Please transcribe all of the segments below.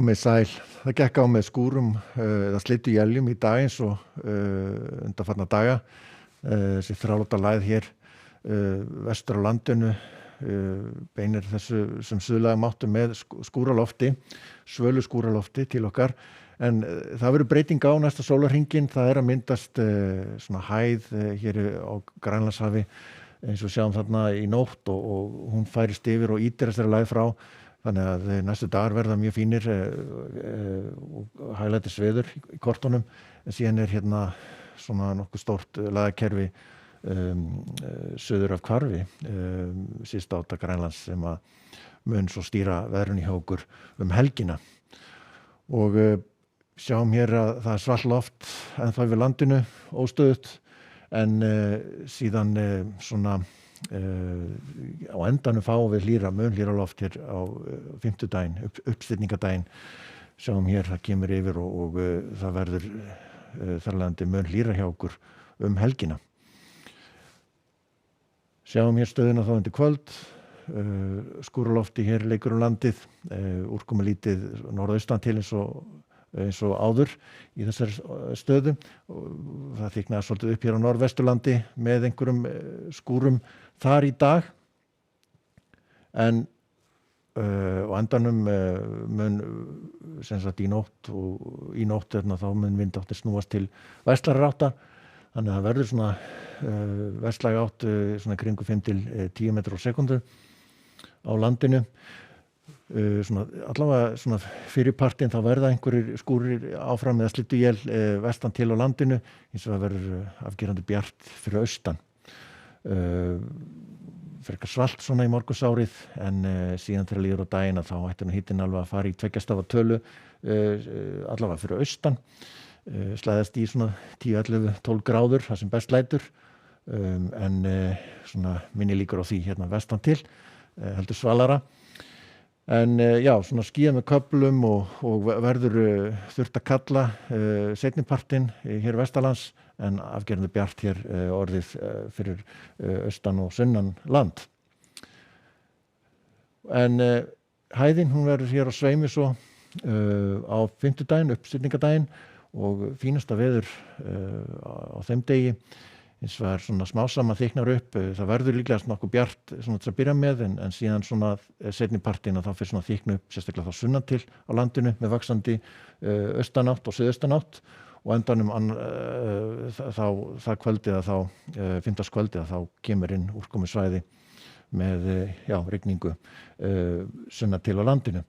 Komið sæl. Það gekk á með skúrum eða slittu éljum í dag eins og undanfarna daga. Þessi þráláta lægð hér vestur á landinu beinir þessu sem suðlægum áttum með skúralofti, svölu skúralofti til okkar. En það verður breyting á næsta sólarhringinn. Það að myndast svona hæð hér á Grænlandshafi eins og sjáum þarna í nótt og hún færist yfir og ýtir þessari lægð frá. Þannig að næstu dagar verða mjög fínir og hæglætis veður í kortunum. En síðan hérna svona nokkuð stórt lægðakerfi suður af hvarfi síðst átta Grænlands sem að mun svo stýra veðrinu hjá okkur helgina. Og sjáum hér að það svalt loft ennþá yfir landinu, óstöðugt, en síðan svona á endanum fáum við mun hlýra loft hér á fimmtudaginn, uppstillingadaginn. Sjáum hér, það kemur yfir og það verður þarlegandi mun hlýra hjá okkur helgina. Sjáum hér stöðuna þá undir kvöld, skúralofti hér leikur landið, úrkomulítið norðaustan til eins og áður í þessari stöðu. Það þyknaði svolítið upp hér á norðvesturlandi með einhverjum skúrum þar í dag. En á endanum mun sem sagt í nótt þá mun vindáttir snúast til vestlægari áttar. Þannig að það verður svona vestlæg átt svona kringum 5 til 10 metrar á sekúndu á landinu. Svona, allavega svona fyrir partinn þá verða einhverjir skúrir áfram eða slittuél vestan til á landinu, eins og það verður afgerandi bjart fyrir austan. Frekar svalt svona í morgunsárið, en síðan þegar líður á daginn þá ætti hitinn alveg að fara í 2 stafa tölu allavega fyrir austan. Slæðast í svona 10, 11, 12 gráður, það sem best lætur, en svona minni líkur á því hérna vestan til, heldur svalara. En já, svona skýjað með köflum og verður þurft að kalla seinnipartinn hér vestanlands, en afgerandi bjart hér orðið fyrir austan og sunnan land. En hæðin, hún verður hér á sveimi svo á fimmtudaginn, uppstillingadaginn, og fínasta veður á þeim degi. Hins vegar svona smásama þyknar upp. Það verður líklegast nokkuð bjart svona til að byrja með, en síðan svona seinni partinn þá fer svona þykna upp, sérstaklega þá sunnan til á landinu með vaxandi austanátt og suðaustanátt, og endanum það kvöldið að fimmtudagskvöldið að þá kemur inn úrkomusvæði með rigningu sunnan til á landinu.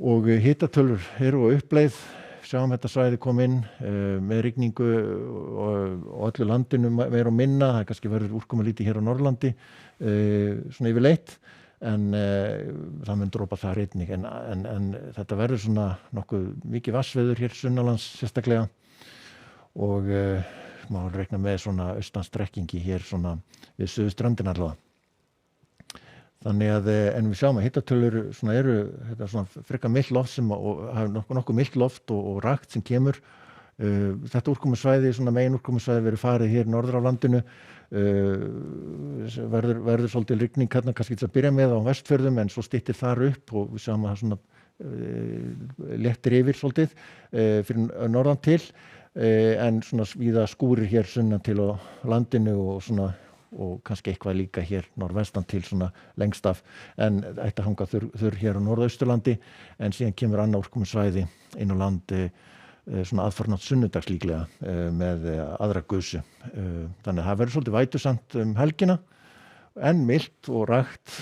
Og hitatölur eru á uppleið. Sjáum þetta svæði kom inn með rigningu og öllu landinu meira og minna. Það kannski verður úrkomulítið hér á Norðurlandi svona yfirleitt, en það mun dropa þar einnig. En þetta verður svona nokkuð mikið vatnsveður hér sunnanlands sérstaklega, og má reikna með svona austanstrekkingi hér svona við suðurströndina allavega. Þannig að, en við sjáum að hitatölur svona eru þetta svona frekar milt loft og nokkuð milt loft og rakt sem kemur. Þetta úrkomusvæði, svona megin úrkomusvæði verður farið hér norður á landinu. Verður svolítið rigning hérna kannski til að byrja með á Vestfjörðum, en svo styttir þar upp og við sjáum að það svona léttir yfir svolítið fyrir norðan til, en svona víða skúrir hér sunnan til á landinu og kannski eitthvað líka hér norðvestan til svona lengst af, en ætti að hanga þurr hér á norðausturlandi, en síðan kemur annað úrkomusvæði inn á land svona aðfarnátt sunnudags líklega með aðra gusu. Þannig að það verður svolítið vætusamt helgina, en milt og rakt,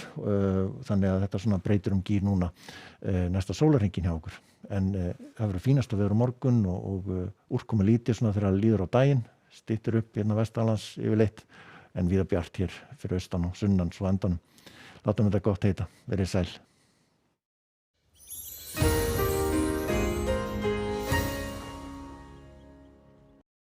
þannig að þetta svona breytir gír núna næsta sólarhringinn hjá okkur. En það verður fínast að veður á morgun og úrkomulítið svona þegar líður á daginn, styttir upp hérna vestanlands yfirleitt, en víða bjart hér fyrir austan og sunnan svo endanum. Látum þetta gott heita. Verið sæl.